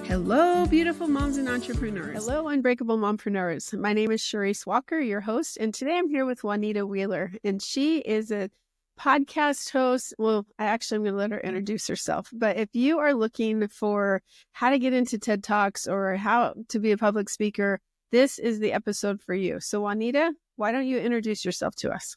Hello, beautiful moms and entrepreneurs. Hello, Unbreakable Mompreneurs. My name is Charisse Walker, your host, and today I'm here with Juanita Wheeler, and she is a podcast host. Well, I'm going to let her introduce herself, but if you are looking for how to get into TED Talks or how to be a public speaker, this is the episode for you. So Juanita, why don't you introduce yourself to us?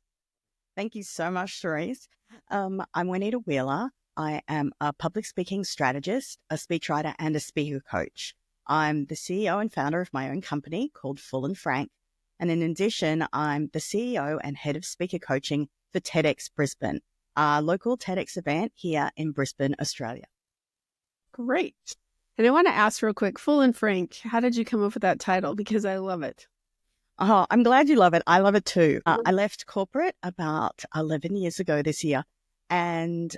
Thank you so much, Charisse. I'm Juanita Wheeler. I am a public speaking strategist, a speechwriter, and a speaker coach. I'm the CEO and founder of my own company called Full and Frank. And in addition, I'm the CEO and head of speaker coaching for TEDx Brisbane, our local TEDx event here in Brisbane, Australia. Great. And I want to ask real quick, Full and Frank, how did you come up with that title? Because I love it. Oh, I'm glad you love it. I love it too. I left corporate about 11 years ago this year. And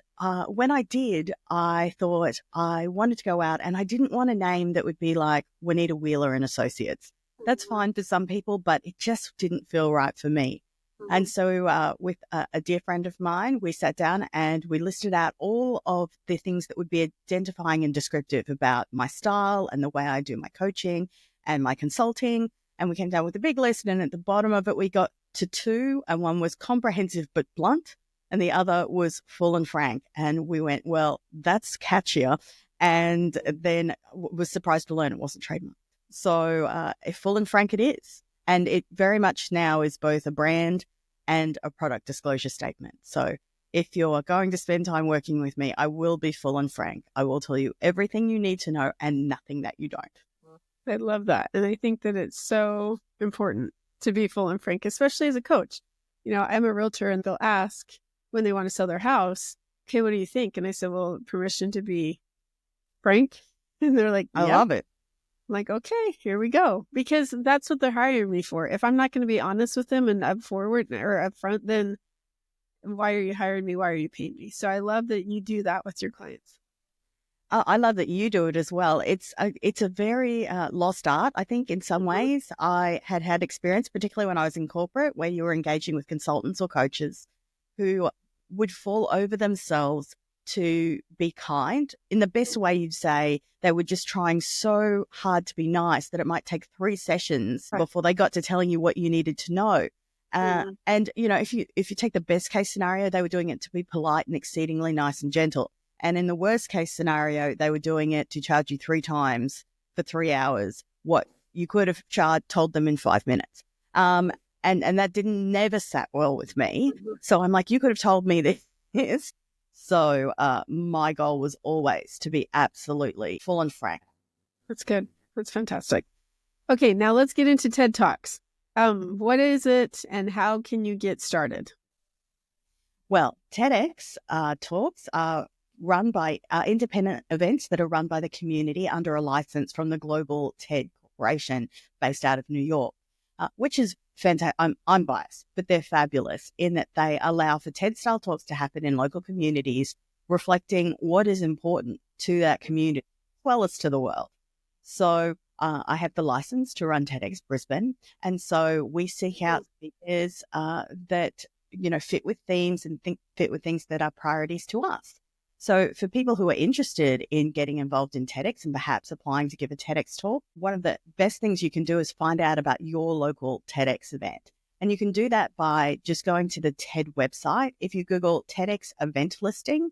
when I did, I thought I wanted to go out and I didn't want a name that would be like Juanita Wheeler and Associates. That's fine for some people, but it just didn't feel right for me. And so with a dear friend of mine, we sat down and we listed out all of the things that would be identifying and descriptive about my style and the way I do my coaching and my consulting. And we came down with a big list. And at the bottom of it, we got to two, and one was comprehensive but blunt, and the other was Full and Frank. And we went, well, that's catchier. And then was surprised to learn it wasn't trademarked. So Full and Frank it is. And it very much now is both a brand and a product disclosure statement. So if you're going to spend time working with me, I will be full and frank. I will tell you everything you need to know and nothing that you don't. I love that. And I think that it's so important to be full and frank, especially as a coach. You know, I'm a realtor and they'll ask when they want to sell their house, okay, what do you think? And I said, well, permission to be frank. And they're like, I love it. I'm like, okay, here we go. Because that's what they're hiring me for. If I'm not going to be honest with them and up forward or up front, then why are you hiring me? Why are you paying me? So I love that you do that with your clients. I love that you do it as well. It's a very lost art, I think, in some ways. I had experience, particularly when I was in corporate, where you were engaging with consultants or coaches who would fall over themselves to be kind. In the best way you'd say, they were just trying so hard to be nice that it might take 3 sessions before they got to telling you what you needed to know. And, you know, if you take the best case scenario, they were doing it to be polite and exceedingly nice and gentle. And in the worst case scenario, they were doing it to charge you 3 times for 3 hours, what you could have told them in 5 minutes. And that never sat well with me. So I'm like, you could have told me this. So my goal was always to be absolutely full and frank. That's good. That's fantastic. Okay, now let's get into TED Talks. What is it and how can you get started? Well, TEDx Talks are run by independent events that are run by the community under a license from the Global TED Corporation based out of New York, which is fantastic. I'm biased, but they're fabulous in that they allow for TED-style talks to happen in local communities, reflecting what is important to that community as well as to the world. So I have the license to run TEDx Brisbane, and so we seek out speakers that fit with themes and fit with things that are priorities to us. So for people who are interested in getting involved in TEDx and perhaps applying to give a TEDx talk, one of the best things you can do is find out about your local TEDx event. And you can do that by just going to the TED website. If you Google TEDx event listing,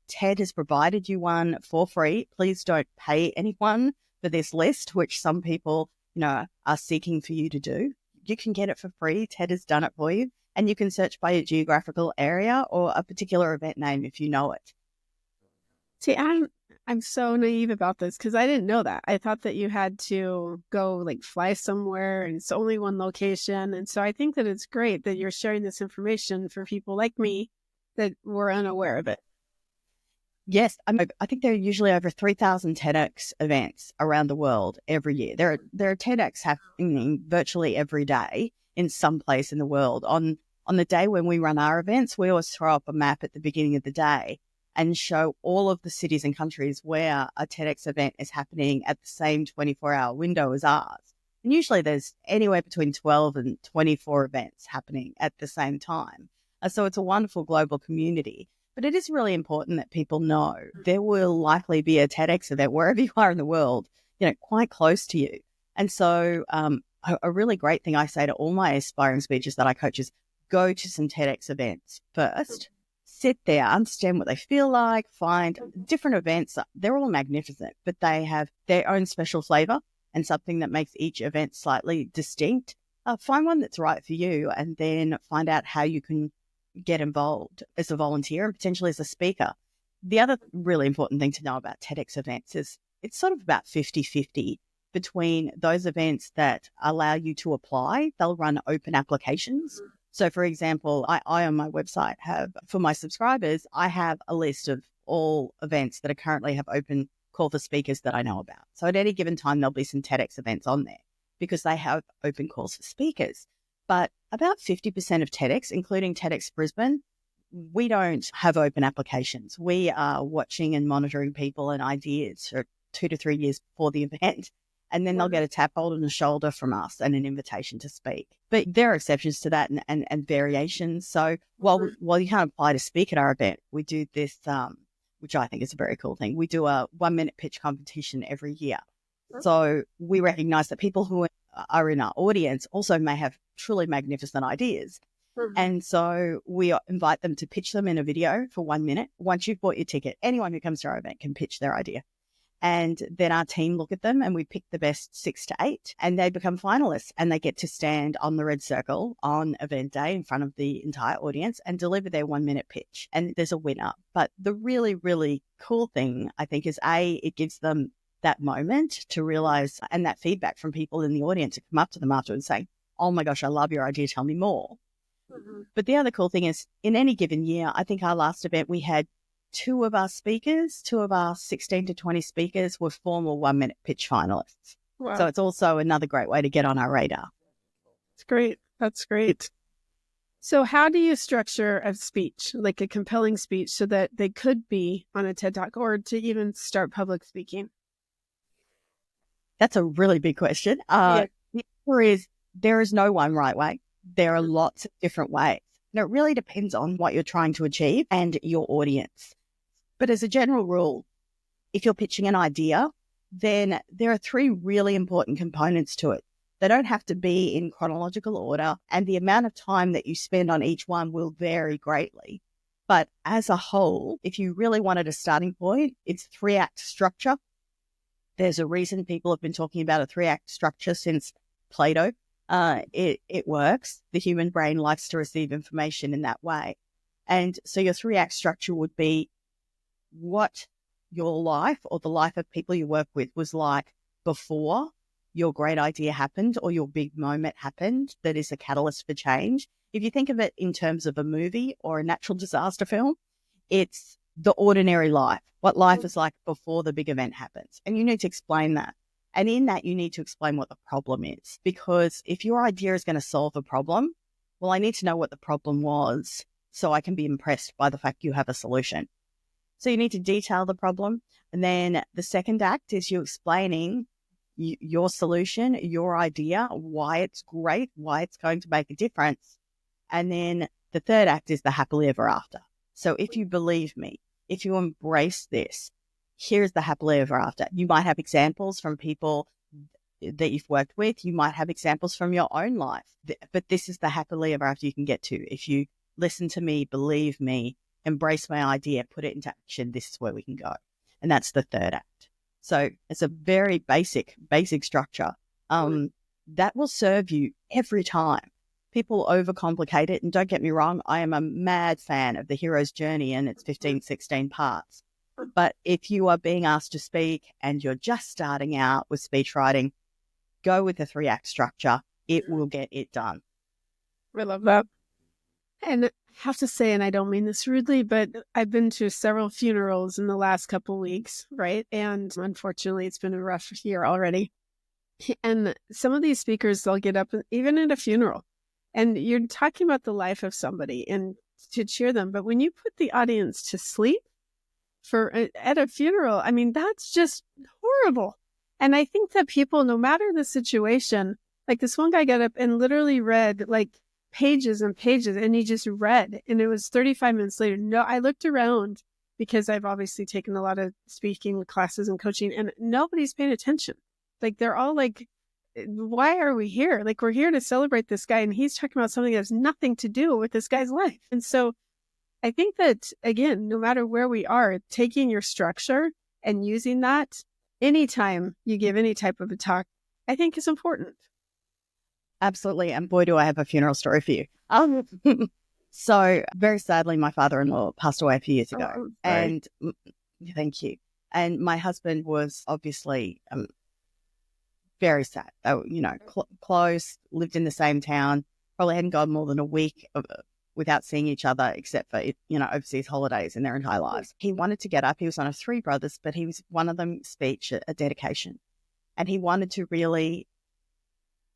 TED has provided you one for free. Please don't pay anyone for this list, which some people, are seeking for you to do. You can get it for free. TED has done it for you. And you can search by your geographical area or a particular event name if you know it. See, I'm so naive about this because I didn't know that. I thought that you had to go fly somewhere and it's only one location. And so I think that it's great that you're sharing this information for people like me that were unaware of it. Yes, I think there are usually over 3,000 TEDx events around the world every year. There are TEDx happening virtually every day in some place in the world. On the day when we run our events, we always throw up a map at the beginning of the day and show all of the cities and countries where a TEDx event is happening at the same 24-hour window as ours. And usually there's anywhere between 12 and 24 events happening at the same time. So it's a wonderful global community. But it is really important that people know there will likely be a TEDx event wherever you are in the world, quite close to you. And so a really great thing I say to all my aspiring speakers that I coach is go to some TEDx events first, sit there, understand what they feel like, find different events. They're all magnificent, but they have their own special flavor and something that makes each event slightly distinct. Find one that's right for you and then find out how you can get involved as a volunteer and potentially as a speaker. The other really important thing to know about TEDx events is it's sort of about 50-50 between those events that allow you to apply. They'll run open applications. So, for example, I on my website have, for my subscribers, I have a list of all events that are currently have open call for speakers that I know about. So at any given time, there'll be some TEDx events on there because they have open calls for speakers. But about 50% of TEDx, including TEDx Brisbane, we don't have open applications. We are watching and monitoring people and ideas for 2 to 3 years before the event. And then they'll get a tap hold on the shoulder from us and an invitation to speak. But there are exceptions to that and variations. So while you can't apply to speak at our event, we do this, which I think is a very cool thing. We do a 1-minute pitch competition every year. So we recognize that people who are in our audience also may have truly magnificent ideas. And so we invite them to pitch them in a video for 1 minute. Once you've bought your ticket, anyone who comes to our event can pitch their idea. And then our team look at them and we pick the best 6 to 8 and they become finalists and they get to stand on the red circle on event day in front of the entire audience and deliver their 1-minute pitch. And there's a winner. But the really, really cool thing, I think, is it gives them that moment to realize and that feedback from people in the audience to come up to them after and say, oh my gosh, I love your idea. Tell me more. But the other cool thing is in any given year, I think our last event, we had 2 of our 16 to 20 speakers were formal 1-minute pitch finalists. Wow. So it's also another great way to get on our radar. That's great. That's great. So how do you structure a speech, like a compelling speech, so that they could be on a TED Talk or to even start public speaking? That's a really big question. The answer is there is no one right way. There are lots of different ways. And it really depends on what you're trying to achieve and your audience. But as a general rule, if you're pitching an idea, then there are 3 really important components to it. They don't have to be in chronological order, and the amount of time that you spend on each one will vary greatly. But as a whole, if you really wanted a starting point, it's 3-act structure. There's a reason people have been talking about a 3-act structure since Plato. It works. The human brain likes to receive information in that way. And so your 3-act structure would be what your life or the life of people you work with was like before your great idea happened or your big moment happened that is a catalyst for change. If you think of it in terms of a movie or a natural disaster film, it's the ordinary life, what life is like before the big event happens. And you need to explain that. And in that, you need to explain what the problem is. Because if your idea is going to solve a problem, well, I need to know what the problem was so I can be impressed by the fact you have a solution. So you need to detail the problem. And then the second act is you explaining your solution, your idea, why it's great, why it's going to make a difference. And then the third act is the happily ever after. So if you believe me, if you embrace this, here's the happily ever after. You might have examples from people that you've worked with. You might have examples from your own life. But this is the happily ever after you can get to. If you listen to me, believe me, embrace my idea, put it into action, this is where we can go. And that's the third act. So it's a very basic structure that will serve you every time. People overcomplicate it. And don't get me wrong, I am a mad fan of the hero's journey and its 15, 16 parts. But if you are being asked to speak and you're just starting out with speechwriting, go with the 3-act structure. It will get it done. I love that. And I have to say, and I don't mean this rudely, but I've been to several funerals in the last couple of weeks, right? And unfortunately, it's been a rough year already. And some of these speakers, they'll get up, even at a funeral, and you're talking about the life of somebody and to cheer them. But when you put the audience to sleep at a funeral, I mean, that's just horrible. And I think that people, no matter the situation, like this one guy got up and literally read like pages and pages, and he just read, and it was 35 minutes later. No, I looked around because I've obviously taken a lot of speaking classes and coaching, and nobody's paying attention. Like, they're all like, why are we here? Like, we're here to celebrate this guy, and he's talking about something that has nothing to do with this guy's life. And so I think that, again, no matter where we are, taking your structure and using that anytime you give any type of a talk, I think is important. Absolutely. And boy, do I have a funeral story for you. So very sadly, my father-in-law passed away a few years ago. And thank you. And my husband was obviously very sad. They were, close, lived in the same town, probably hadn't gone more than a week without seeing each other, except for, overseas holidays in their entire lives. He wanted to get up. He was one of three brothers, but he was one of them speech, a dedication. And he wanted to really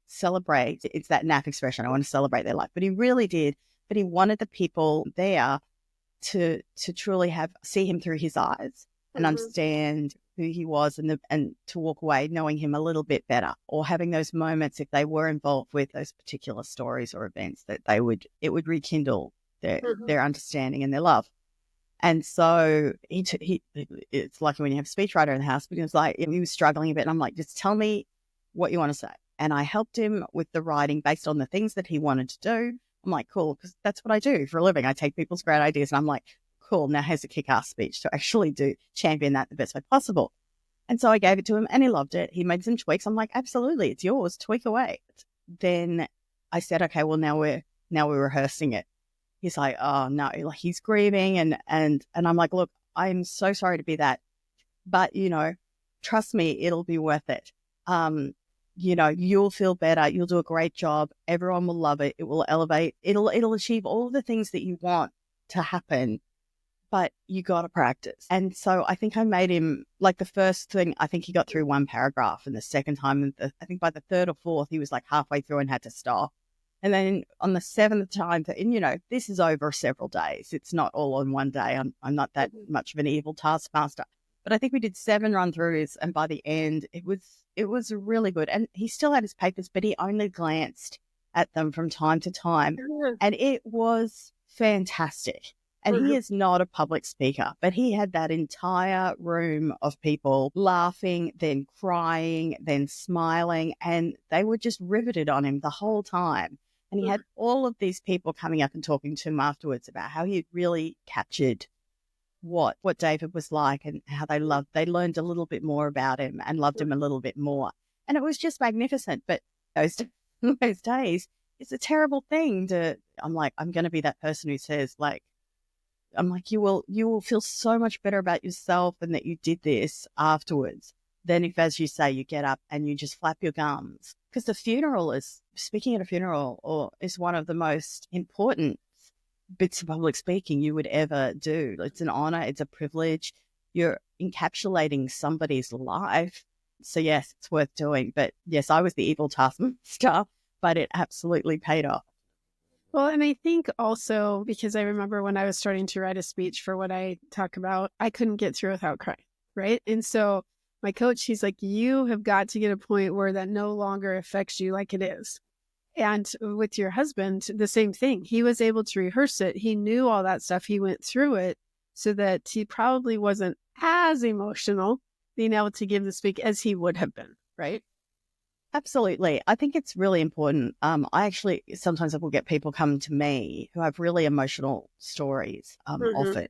celebrate. It's that NAF expression. I want to celebrate their life. But he really did. But he wanted the people there to truly see him through his eyes and understand who he was, and to walk away knowing him a little bit better, or having those moments, if they were involved with those particular stories or events, that it would rekindle their understanding and their love. And so it's like when you have a speechwriter in the house, because he was struggling a bit, and I'm like, just tell me what you want to say. And I helped him with the writing based on the things that he wanted to do. I'm like, cool, because that's what I do for a living. I take people's great ideas, and I'm like, cool, now here's a kick-ass speech to actually champion that the best way possible. And so I gave it to him, and he loved it. He made some tweaks. I'm like, absolutely, it's yours, tweak away. Then I said, okay, well, now we're rehearsing it. He's like, oh no, like, he's grieving, and I'm like, look, I'm so sorry to be that, but trust me, it'll be worth it. You'll feel better. You'll do a great job. Everyone will love it. It will elevate. It'll achieve all the things that you want to happen, but you got to practice. And so I think I made him, like, the first thing, I think he got through one paragraph, and the second time, I think by the third or fourth, he was like halfway through and had to stop. And then on the seventh time, and this is over several days. It's not all on one day. I'm not that much of an evil taskmaster. But I think we did 7 run-throughs, and by the end, it was really good. And he still had his papers, but he only glanced at them from time to time. And it was fantastic. And he is not a public speaker, but he had that entire room of people laughing, then crying, then smiling, and they were just riveted on him the whole time. And he had all of these people coming up and talking to him afterwards about how he really captured what David was like, and how they learned a little bit more about him and loved him a little bit more. And it was just magnificent. But those days, it's a terrible thing I'm like, I'm going to be that person who says, like, I'm like, you will feel so much better about yourself and that you did this afterwards than if, as you say, you get up and you just flap your gums. Because speaking at a funeral is one of the most important bits of public speaking you would ever do. It's an honor. It's a privilege. You're encapsulating somebody's life. So yes, it's worth doing. But yes, I was the evil taskmaster, but it absolutely paid off. Well, and I think also, because I remember when I was starting to write a speech for what I talk about, I couldn't get through without crying, right? And so my coach, he's like, you have got to get a point where that no longer affects you like it is. And with your husband, the same thing. He was able to rehearse it. He knew all that stuff. He went through it so that he probably wasn't as emotional being able to give the speak as he would have been, right? Absolutely. I think it's really important. Sometimes I will get people come to me who have really emotional stories often.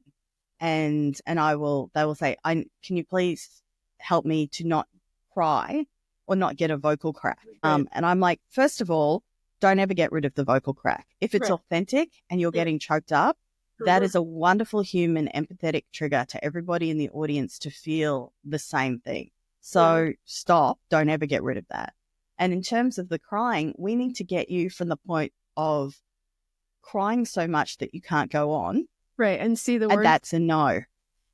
And they will say, can you please help me to not cry or not get a vocal crack? Right. And I'm like, first of all, don't ever get rid of the vocal crack. If it's authentic and you're getting choked up, that is a wonderful human empathetic trigger to everybody in the audience to feel the same thing. So stop, don't ever get rid of that. And in terms of the crying, we need to get you from the point of crying so much that you can't go on. Right. And see the words. And that's a no.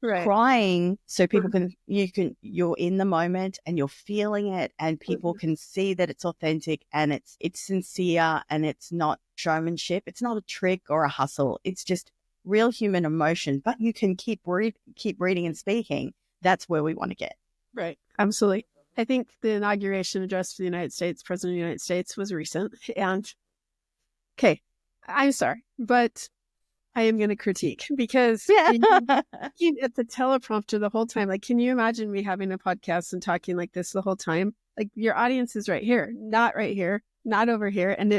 Right. Crying so people you're in the moment and you're feeling it, and people can see that it's authentic and it's sincere and it's not showmanship. It's not a trick or a hustle. It's just real human emotion, but you can keep reading and speaking. That's where we want to get. Right. Absolutely. I think the inauguration address for the United States, President of the United States, was recent. And okay, I'm sorry, but I am going to critique because Yeah. looking at the teleprompter the whole time. Like, can you imagine me having a podcast and talking like this the whole time? Like, your audience is right here, not right here, not over here. And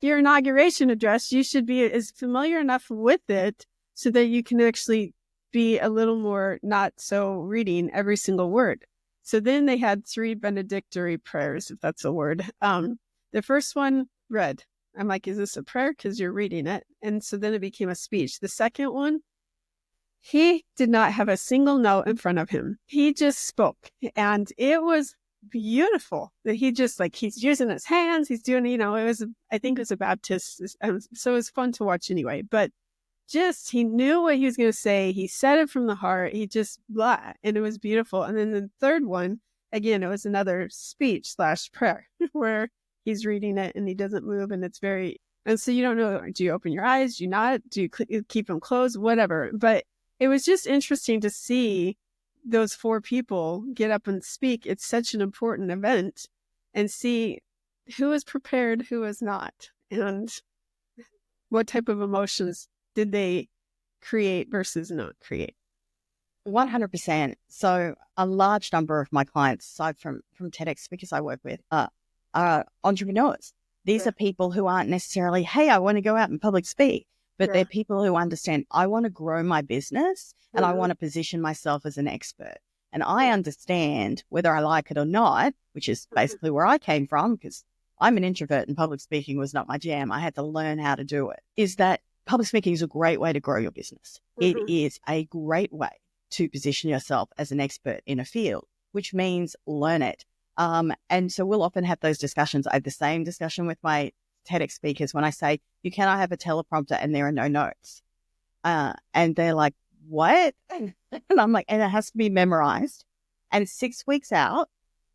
your inauguration address, you should be as familiar enough with it so that you can actually be a little more not so reading every single word. So then they had 3 benedictory prayers, if that's a word. The first one read. I'm like, is this a prayer? Because you're reading it. And so then it became a speech. The second one, he did not have a single note in front of him. He just spoke. And it was beautiful that he just he's using his hands. He's doing, I think it was a Baptist. So it was fun to watch anyway. But just, he knew what he was going to say. He said it from the heart. He just blah. And it was beautiful. And then the third one, again, it was another speech / prayer where he's reading it and he doesn't move. And it's and so you don't know, do you open your eyes? Do you not? Do you keep them closed? Whatever. But it was just interesting to see those 4 people get up and speak. It's such an important event, and see who is prepared, who is not, and what type of emotions did they create versus not create. 100%. So a large number of my clients, aside from TEDx speakers I work with, are entrepreneurs. These are people who aren't necessarily, hey, I want to go out and public speak, but they're people who understand, I want to grow my business and I want to position myself as an expert. And I understand, whether I like it or not, which is basically where I came from, because I'm an introvert and public speaking was not my jam. I had to learn how to do it. Is that public speaking is a great way to grow your business. It is a great way to position yourself as an expert in a field, which means learn it. And so we'll often have those discussions. I have the same discussion with my TEDx speakers when I say, you cannot have a teleprompter and there are no notes. And they're like, what? And I'm like, and it has to be memorized. And 6 weeks out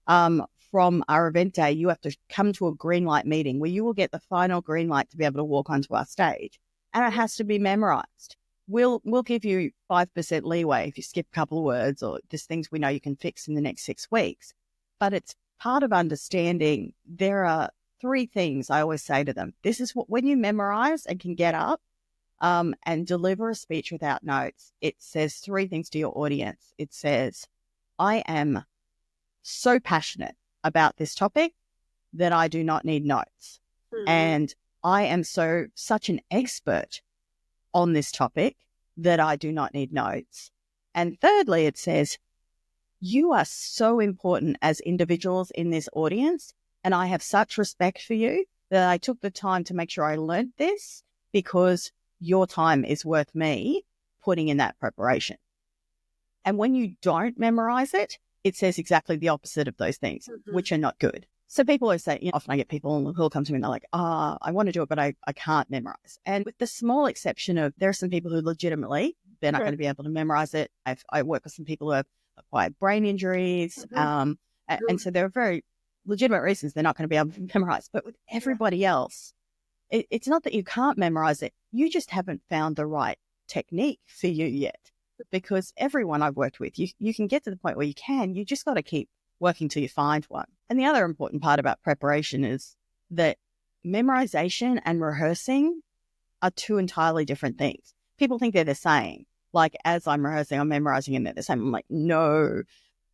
from our event day, you have to come to a green light meeting where you will get the final green light to be able to walk onto our stage. And it has to be memorized. We'll give you 5% leeway if you skip a couple of words or just things we know you can fix in the next 6 weeks. But it's part of understanding there are 3 things I always say to them. This is what, when you memorize and can get up and deliver a speech without notes, it says 3 things to your audience. It says, I am so passionate about this topic that I do not need notes. And I am such an expert on this topic that I do not need notes. And thirdly, it says, you are so important as individuals in this audience, and I have such respect for you that I took the time to make sure I learned this because your time is worth me putting in that preparation. And when you don't memorize it, it says exactly the opposite of those things, which are not good. So people always say, often I get people who'll come to me and they're like, I want to do it, but I can't memorize. And with the small exception of, there are some people who legitimately, they're not going to be able to memorize it. I work with some people who have acquired brain injuries. And so there are very legitimate reasons they're not going to be able to memorize. But with everybody else, it's not that you can't memorize it. You just haven't found the right technique for you yet. Because everyone I've worked with, you can get to the point where you can. You just got to keep working till you find one. And the other important part about preparation is that memorization and rehearsing are 2 entirely different things. People think they're the same. Like, as I'm rehearsing, I'm memorizing and they're the same. I'm like, no.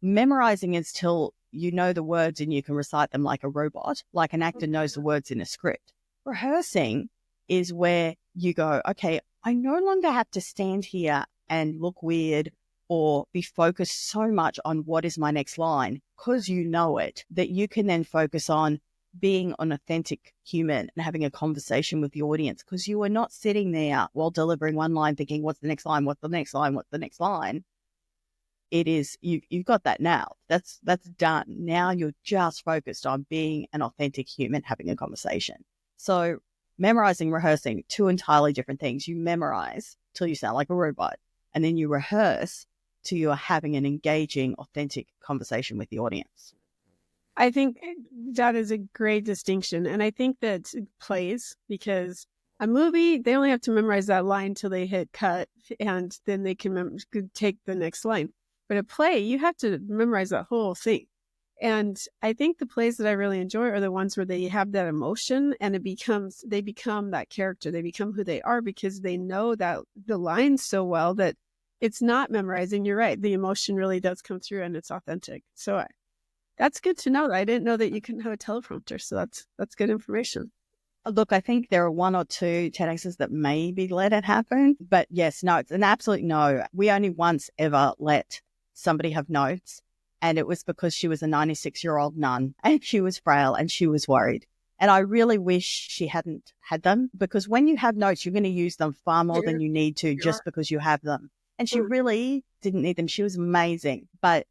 Memorizing is till you know the words and you can recite them like a robot, like an actor knows the words in a script. Rehearsing is where you go, okay, I no longer have to stand here and look weird or be focused so much on what is my next line, because you know it, that you can then focus on being an authentic human and having a conversation with the audience, because you are not sitting there while delivering one line thinking, what's the next line, what's the next line, what's the next line. It is, you've got that now. That's done. Now you're just focused on being an authentic human having a conversation. So memorizing, rehearsing, 2 entirely different things. You memorize till you sound like a robot, and then you rehearse till you are having an engaging, authentic conversation with the audience. I think that is a great distinction. And I think that plays, because a movie, they only have to memorize that line till they hit cut, and then they can take the next line. But a play, you have to memorize that whole thing. And I think the plays that I really enjoy are the ones where they have that emotion and they become that character. They become who they are because they know that the lines so well that it's not memorizing. You're right. The emotion really does come through and it's authentic. So that's good to know. I didn't know that you couldn't have a teleprompter. So that's good information. Look, I think there are one or two TEDx's that maybe let it happen. But yes, no, it's an absolute no. We only once ever let somebody have notes. And it was because she was a 96-year-old nun and she was frail and she was worried. And I really wish she hadn't had them, because when you have notes, you're going to use them far more than you need to just because you have them. And she really didn't need them. She was amazing. But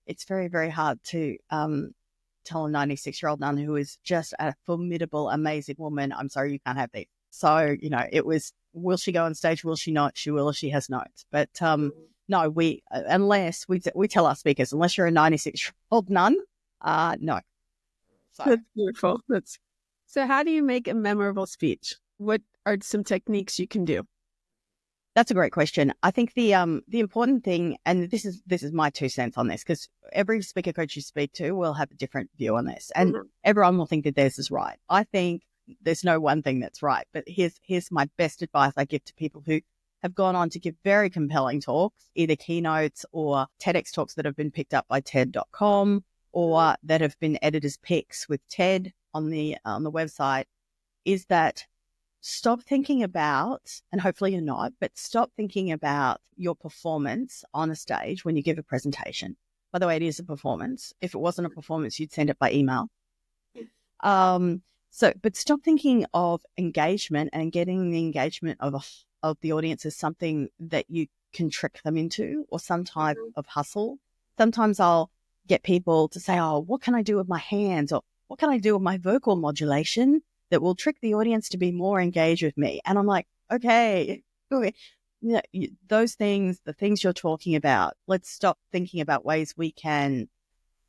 it's very, very hard to tell a 96-year-old nun who is just a formidable, amazing woman, I'm sorry, you can't have these. So, it was, will she go on stage? Will she not? She will if she has notes. But no, unless we tell our speakers, unless you're a 96-year-old nun, no. So. That's beautiful. So how do you make a memorable speech? What are some techniques you can do? That's a great question. I think the important thing, and this is my 2 cents on this, because every speaker coach you speak to will have a different view on this, and everyone will think that theirs is right. I think there's no one thing that's right, but here's my best advice I give to people who have gone on to give very compelling talks, either keynotes or TEDx talks that have been picked up by TED.com or that have been editors' picks with TED on the website, is that stop thinking about, and hopefully you're not, but stop thinking about your performance on a stage when you give a presentation. By the way, it is a performance. If it wasn't a performance, you'd send it by email. But stop thinking of engagement and getting the engagement of the audience as something that you can trick them into, or some type of hustle. Sometimes I'll get people to say, oh, what can I do with my hands? Or what can I do with my vocal modulation that will trick the audience to be more engaged with me? And I'm like, okay, those things, the things you're talking about, let's stop thinking about ways we can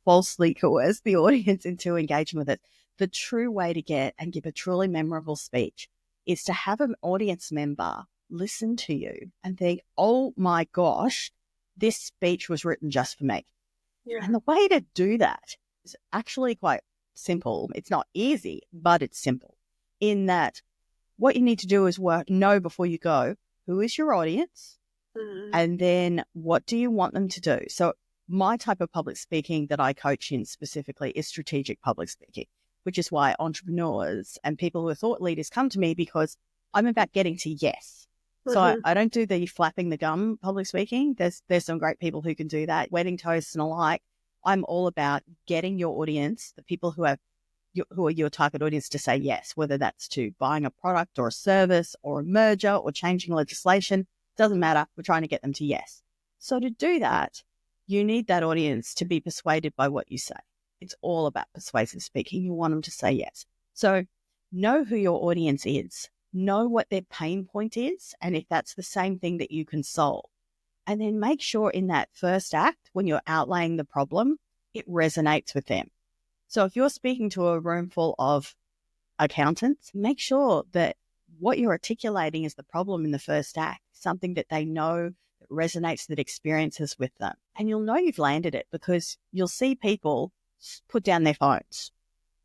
falsely coerce the audience into engagement with it. The true way to get and give a truly memorable speech is to have an audience member listen to you and think, oh my gosh, this speech was written just for me. Yeah. And the way to do that is actually quite simple. It's not easy, but it's simple, in that what you need to do is know before you go, who is your audience? And then what do you want them to do? So my type of public speaking that I coach in specifically is strategic public speaking, which is why entrepreneurs and people who are thought leaders come to me, because I'm about getting to yes. So I don't do the flapping the gum public speaking. There's some great people who can do that, wedding toasts and alike. I'm all about getting your audience, the people who are your target audience, to say yes, whether that's to buying a product or a service or a merger or changing legislation. Doesn't matter. We're trying to get them to yes. So to do that, you need that audience to be persuaded by what you say. It's all about persuasive speaking. You want them to say yes. So know who your audience is. Know what their pain point is, and if that's the same thing that you can solve. And then make sure in that first act, when you're outlaying the problem, it resonates with them. So if you're speaking to a room full of accountants, make sure that what you're articulating is the problem in the first act, something that they know, that resonates, that experiences with them. And you'll know you've landed it because you'll see people put down their phones.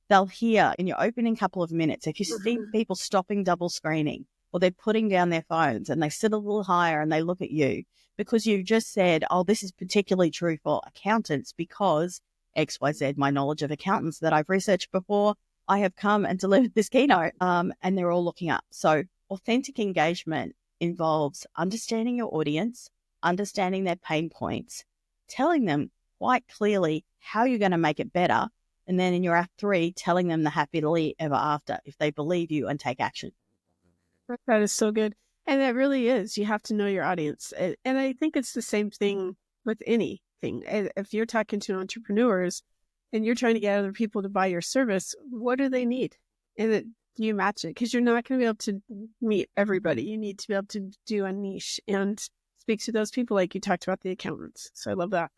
They'll hear in your opening couple of minutes, if you see people stopping double screening, or they're putting down their phones and they sit a little higher and they look at you because you've just said, oh, this is particularly true for accountants because XYZ, my knowledge of accountants that I've researched before, I have come and delivered this keynote, and they're all looking up. So authentic engagement involves understanding your audience, understanding their pain points, telling them quite clearly how you're going to make it better, and then in your act 3, telling them the happily ever after if they believe you and take action. That is so good. And that really is. You have to know your audience. And I think it's the same thing with anything. If you're talking to entrepreneurs and you're trying to get other people to buy your service, what do they need? And do you match it? Because you're not going to be able to meet everybody. You need to be able to do a niche and speak to those people like you talked about the accountants. So I love that.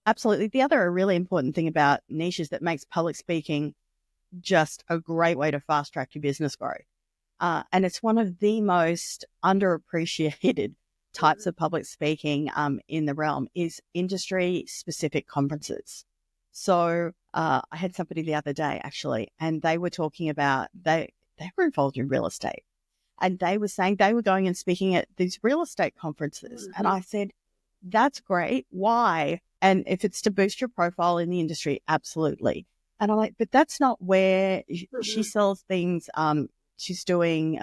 Absolutely. The other really important thing about niches that makes public speaking just a great way to fast track your business growth. And it's one of the most underappreciated types of public speaking in the realm is industry-specific conferences. So I had somebody the other day actually, and they were talking about they were involved in real estate, and they were saying they were going and speaking at these real estate conferences. And I said, that's great. Why? And if it's to boost your profile in the industry, absolutely. And I'm like, but that's not where she sells things. She's doing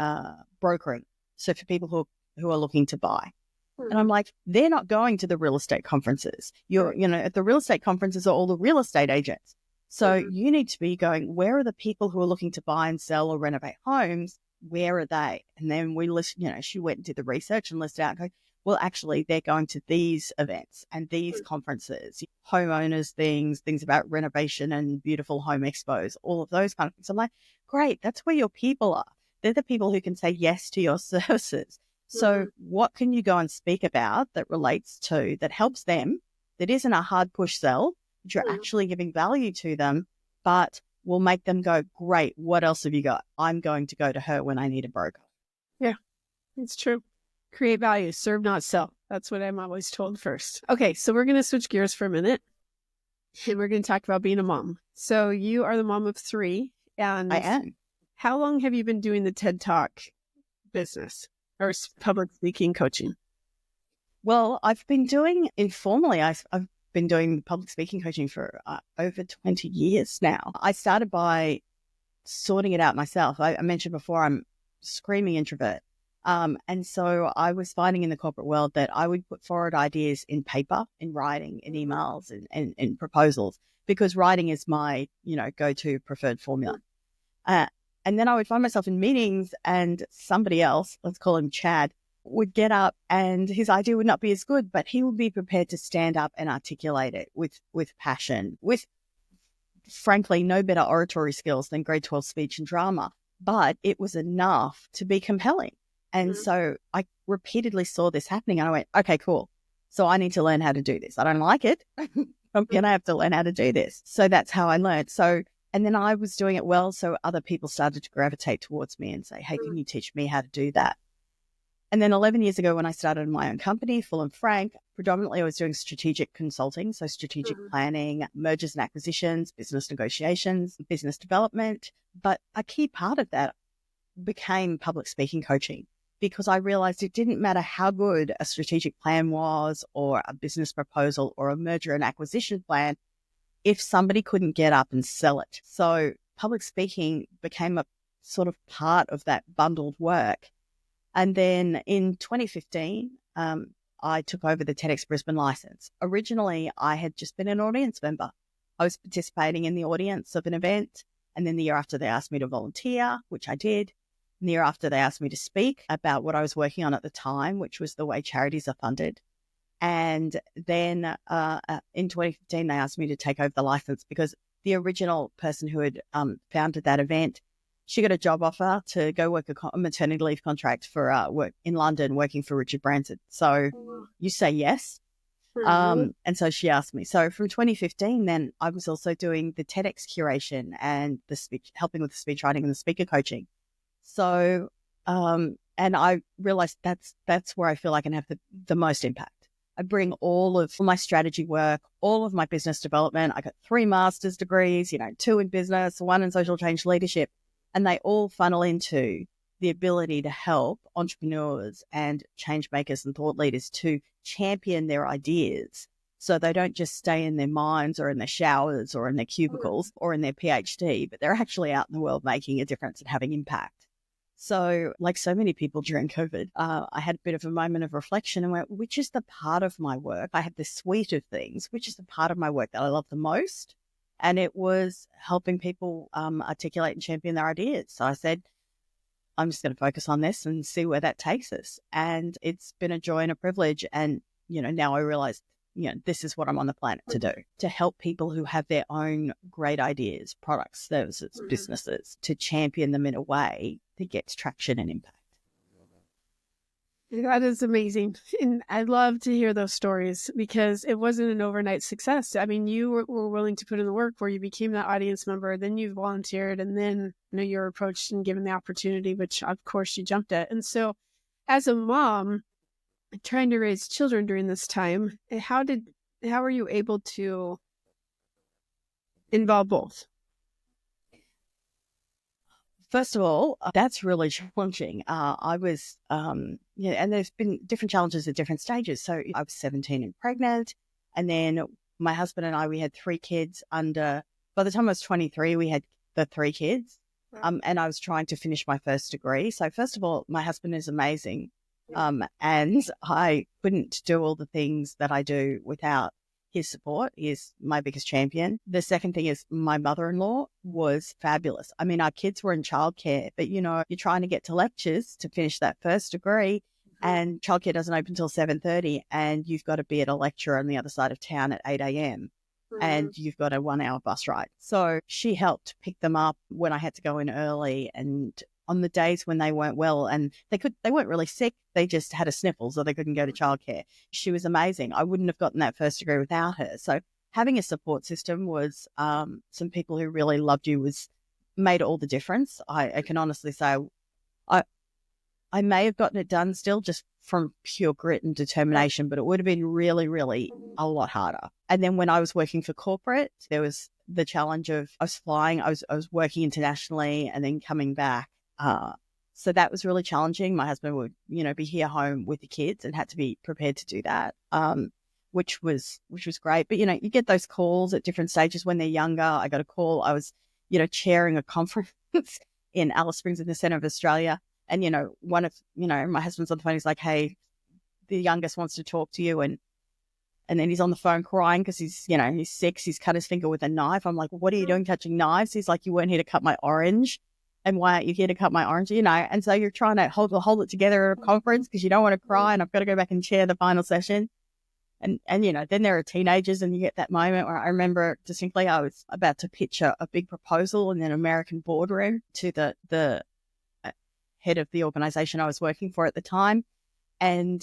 brokering. So for people who are looking to buy. And I'm like, they're not going to the real estate conferences. At the real estate conferences are all the real estate agents. So you need to be going, where are the people who are looking to buy and sell or renovate homes? Where are they? And then we list, she went and did the research and listed out, going, well, actually, they're going to these events and these conferences, homeowners things about renovation and beautiful home expos, all of those kind of things. I'm like, great, that's where your people are. They're the people who can say yes to your services. So what can you go and speak about that relates to, that helps them, that isn't a hard push sell, that you're actually giving value to them, but will make them go, great, what else have you got? I'm going to go to her when I need a broker. Yeah, it's true. Create value, serve, not sell. That's what I'm always told first. Okay, so we're going to switch gears for a minute, and we're going to talk about being a mom. So you are the mom of 3. And I am. How long have you been doing the TED Talk business or public speaking coaching? Well, I've been doing informally. I've been doing public speaking coaching for over 20 years now. I started by sorting it out myself. I mentioned before, I'm a screaming introvert. And so I was finding in the corporate world that I would put forward ideas in paper, in writing, in emails and proposals, because writing is my, go-to preferred formula. And then I would find myself in meetings and somebody else, let's call him Chad, would get up and his idea would not be as good, but he would be prepared to stand up and articulate it with passion, with frankly no better oratory skills than grade 12 speech and drama, but it was enough to be compelling. And so I repeatedly saw this happening and I went, okay, cool. So I need to learn how to do this. I don't like it. I'm going to have to learn how to do this. So that's how I learned. And then I was doing it well, so other people started to gravitate towards me and say, hey, can you teach me how to do that? And then 11 years ago when I started my own company, Full and Frank, predominantly I was doing strategic consulting, so strategic planning, mergers and acquisitions, business negotiations, business development. But a key part of that became public speaking coaching, because I realized it didn't matter how good a strategic plan was or a business proposal or a merger and acquisition plan if somebody couldn't get up and sell it. So public speaking became a sort of part of that bundled work. And then in 2015, I took over the TEDx Brisbane license. Originally, I had just been an audience member. I was participating in the audience of an event. And then the year after, they asked me to volunteer, which I did. And the year after, they asked me to speak about what I was working on at the time, which was the way charities are funded. And then in 2015, they asked me to take over the license because the original person who had founded that event, she got a job offer to go work a maternity leave contract for work in London, working for Richard Branson. So you say yes. And so she asked me. So from 2015, then I was also doing the TEDx curation and the speech, helping with the speech writing and the speaker coaching. So, and I realized that's where I feel I can have the most impact. I bring all of my strategy work, all of my business development. I got 3 master's degrees, 2 in business, 1 in social change leadership, and they all funnel into the ability to help entrepreneurs and change makers and thought leaders to champion their ideas so they don't just stay in their minds or in their showers or in their cubicles or in their PhD, but they're actually out in the world making a difference and having impact. So like so many people during COVID, I had a bit of a moment of reflection and went, which is the part of my work? I had this suite of things, which is the part of my work that I love the most? And it was helping people articulate and champion their ideas. So I said, I'm just going to focus on this and see where that takes us. And it's been a joy and a privilege. And, now I realize, this is what I'm on the planet to do, to help people who have their own great ideas, products, services, businesses, to champion them in a way that gets traction and impact. That is amazing. And I love to hear those stories because it wasn't an overnight success. I mean, you were willing to put in the work where you became that audience member, then you volunteered, and then you were approached and given the opportunity, which of course you jumped at. And so as a mom trying to raise children during this time, how were you able to involve both? First of all, that's really challenging. I was, and there's been different challenges at different stages. So I was 17 and pregnant. And then my husband and I, we had 3 kids by the time I was 23, we had the 3 kids. And I was trying to finish my first degree. So first of all, my husband is amazing. And I couldn't do all the things that I do without his support. He is my biggest champion. The second thing is my mother-in-law was fabulous. I mean, our kids were in childcare, but you're trying to get to lectures to finish that first degree, and childcare doesn't open until 7:30, and you've got to be at a lecture on the other side of town at 8 a.m. And you've got a 1-hour bus ride. So she helped pick them up when I had to go in early, and on the days when they weren't well, and they weren't really sick, they just had a sniffle, so they couldn't go to childcare. She was amazing. I wouldn't have gotten that first degree without her. So having a support system was some people who really loved you made all the difference. I can honestly say I may have gotten it done still just from pure grit and determination, but it would have been really, really a lot harder. And then when I was working for corporate, there was the challenge of I was flying, I was working internationally and then coming back. So that was really challenging. My husband would, be here home with the kids and had to be prepared to do that, which was great. But, you get those calls at different stages when they're younger. I got a call. I was, chairing a conference in Alice Springs in the centre of Australia. And, my husband's on the phone. He's like, hey, the youngest wants to talk to you. And then he's on the phone crying because he's 6. He's cut his finger with a knife. I'm like, what are you doing touching knives? He's like, you weren't here to cut my orange. And why aren't you here to cut my orange? And so you're trying to hold it together at a conference because you don't want to cry, and I've got to go back and chair the final session. And then there are teenagers, and you get that moment where I remember distinctly I was about to pitch a big proposal in an American boardroom to the head of the organization I was working for at the time. And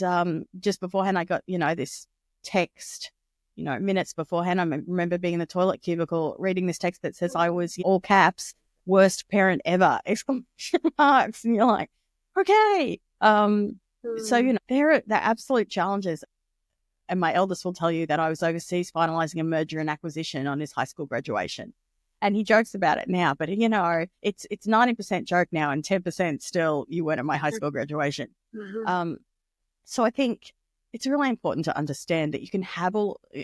just beforehand, I got, this text, minutes beforehand. I remember being in the toilet cubicle reading this text that says I was, all caps, worst parent ever, exclamation marks. And you're like, okay. So, there are the absolute challenges. And my eldest will tell you that I was overseas finalizing a merger and acquisition on his high school graduation. And he jokes about it now, but it's 90% joke now and 10% still you weren't at my high school graduation. Mm-hmm. So I think it's really important to understand that you can have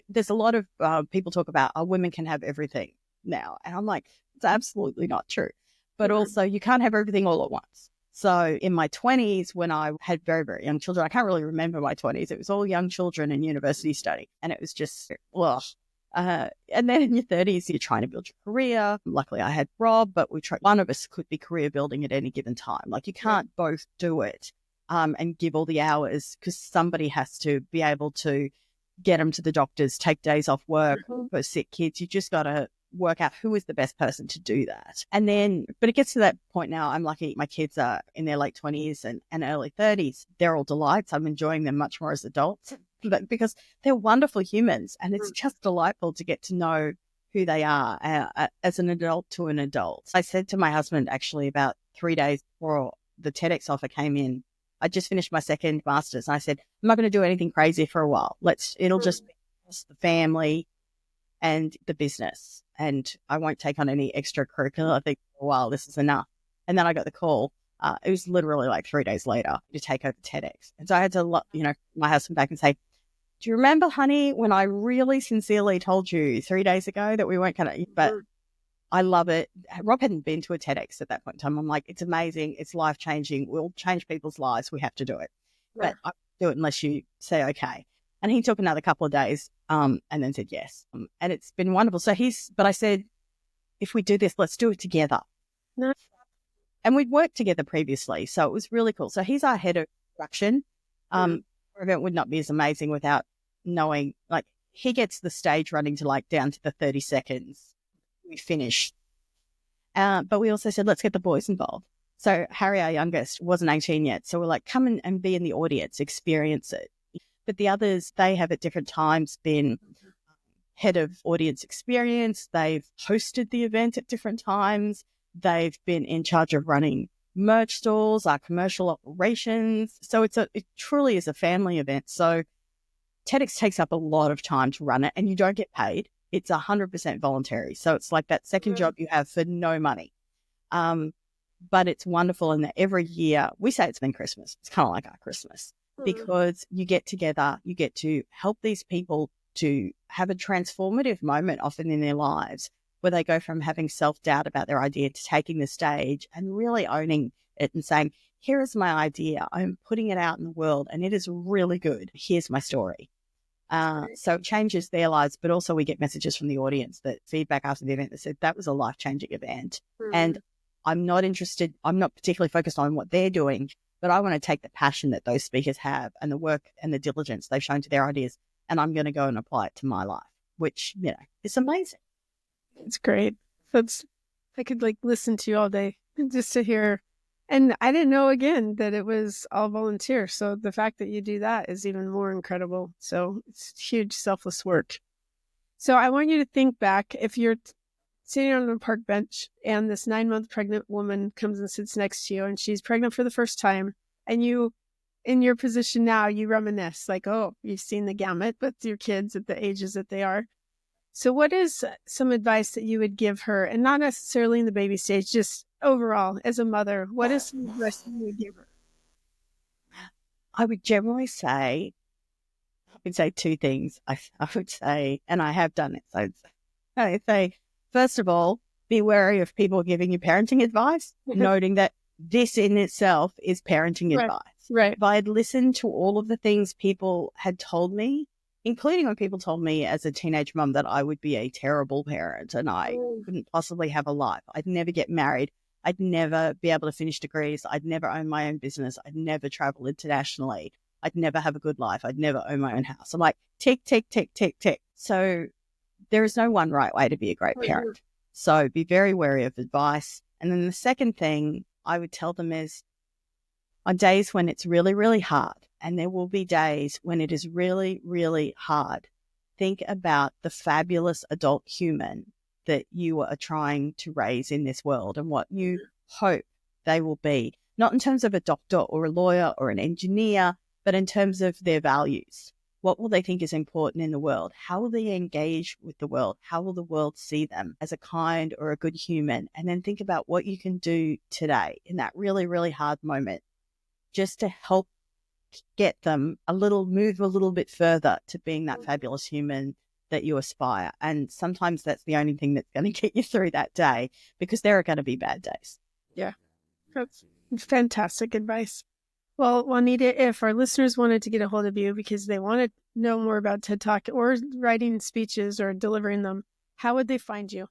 there's a lot of people talk about women can have everything now. And I'm like, it's absolutely not true. But also you can't have everything all at once. So in my 20s, when I had very, very young children, I can't really remember my 20s. It was all young children in university study. And it was just, and then in your 30s, you're trying to build your career. Luckily, I had Rob, but one of us could be career building at any given time. Like you can't both do it and give all the hours because somebody has to be able to get them to the doctors, take days off work for sick kids. You just got to work out who is the best person to do that. And then, but it gets to that point now. I'm lucky my kids are in their late 20s and early 30s. They're all delights. I'm enjoying them much more as adults. But because they're wonderful humans and it's just delightful to get to know who they are as an adult to an adult. I said to my husband actually about 3 days before the TEDx offer came in, I just finished my second master's. And I said, I'm not going to do anything crazy for a while. It'll just be the family and the business. And I won't take on any extracurricular. I think for a while, this is enough. And then I got the call. It was literally like 3 days later to take over TEDx. And so I had to, my husband back and say, do you remember, honey, when I really sincerely told you 3 days ago that we weren't going to, but I love it. Rob hadn't been to a TEDx at that point in time. I'm like, it's amazing. It's life-changing. We'll change people's lives. We have to do it. Yeah. But I won't do it unless you say okay. And he took another couple of days and then said yes. And it's been wonderful. So but I said, if we do this, let's do it together. No. And we'd worked together previously. So it was really cool. So he's our head of production. Our event would not be as amazing without knowing, he gets the stage running to down to the 30 seconds. We finish. But we also said, let's get the boys involved. So Harry, our youngest, wasn't 18 yet. So we're like, come and be in the audience, experience it. But the others, they have at different times been head of audience experience. They've hosted the event at different times. They've been in charge of running merch stores, our commercial operations. So it truly is a family event. So TEDx takes up a lot of time to run it and you don't get paid. it's 100% voluntary. So it's like that second job you have for no money. But it's wonderful in that every year, we say it's been Christmas. It's kind of like our Christmas because you get together, you get to help these people to have a transformative moment often in their lives where they go from having self-doubt about their idea to taking the stage and really owning it and saying, here is my idea. I'm putting it out in the world and it is really good. Here's my story. So it changes their lives, but also we get messages from the audience that feedback after the event that said that was a life-changing event. And I'm not particularly focused on what they're doing, but I want to take the passion that those speakers have and the work and the diligence they've shown to their ideas, and I'm going to go and apply it to my life, which, is amazing. It's great. I could listen to you all day just to hear. And I didn't know, again, that it was all volunteer. So the fact that you do that is even more incredible. So it's huge selfless work. So I want you to think back, if you're sitting on a park bench and this 9-month pregnant woman comes and sits next to you and she's pregnant for the first time, and you, in your position now, you reminisce you've seen the gamut with your kids at the ages that they are. So what is some advice that you would give her, and not necessarily in the baby stage, just overall as a mother, what is some advice that you would give her? I would generally say, two things. I would say, and I have done it. So I would say, first of all, be wary of people giving you parenting advice, noting that this in itself is parenting advice. Right. If I had listened to all of the things people had told me, including when people told me as a teenage mum that I would be a terrible parent and I couldn't possibly have a life. I'd never get married. I'd never be able to finish degrees. I'd never own my own business. I'd never travel internationally. I'd never have a good life. I'd never own my own house. I'm like, tick, tick, tick, tick, tick. So there is no one right way to be a great parent. So be very wary of advice. And then the second thing I would tell them is, on days when it's really, really hard, and there will be days when it is really, really hard, think about the fabulous adult human that you are trying to raise in this world and what you hope they will be, not in terms of a doctor or a lawyer or an engineer, but in terms of their values. What will they think is important in the world? How will they engage with the world? How will the world see them as a kind or a good human? And then think about what you can do today in that really, really hard moment, just to help get them move a little bit further to being that fabulous human that you aspire. And sometimes that's the only thing that's going to get you through that day, because there are going to be bad days. Yeah, that's fantastic advice. Well, Juanita, if our listeners wanted to get a hold of you because they want to know more about TED Talk or writing speeches or delivering them, how would they find you?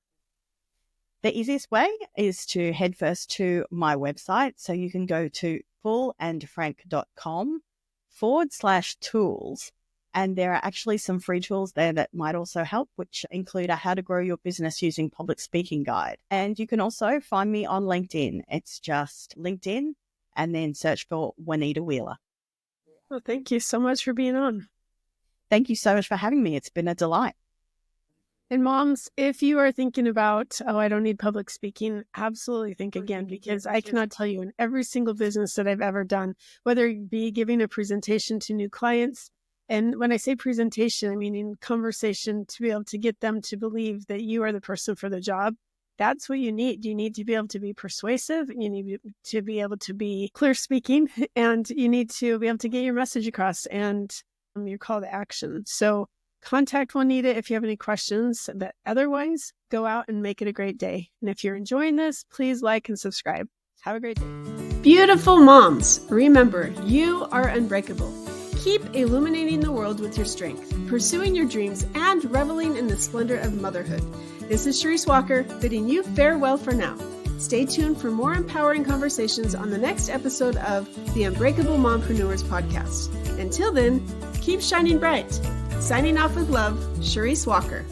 The easiest way is to head first to my website. So you can go to fullandfrank.com/tools. And there are actually some free tools there that might also help, which include a how to grow your business using public speaking guide. And you can also find me on LinkedIn. It's just LinkedIn and then search for Juanita Wheeler. Well, thank you so much for being on. Thank you so much for having me. It's been a delight. And moms, if you are thinking about, I don't need public speaking, absolutely think again, because I cannot tell you, in every single business that I've ever done, whether it be giving a presentation to new clients, and when I say presentation, I mean in conversation, to be able to get them to believe that you are the person for the job, that's what you need. You need to be able to be persuasive, you need to be able to be clear speaking, and you need to be able to get your message across and your call to action. So contact Juanita if you have any questions, but otherwise, go out and make it a great day. And if you're enjoying this, please like and subscribe. Have a great day. Beautiful moms, remember, you are unbreakable. Keep illuminating the world with your strength, pursuing your dreams, and reveling in the splendor of motherhood. This is Charisse Walker, bidding you farewell for now. Stay tuned for more empowering conversations on the next episode of the Unbreakable Mompreneurs podcast. Until then, keep shining bright. Signing off with love, Charisse Walker.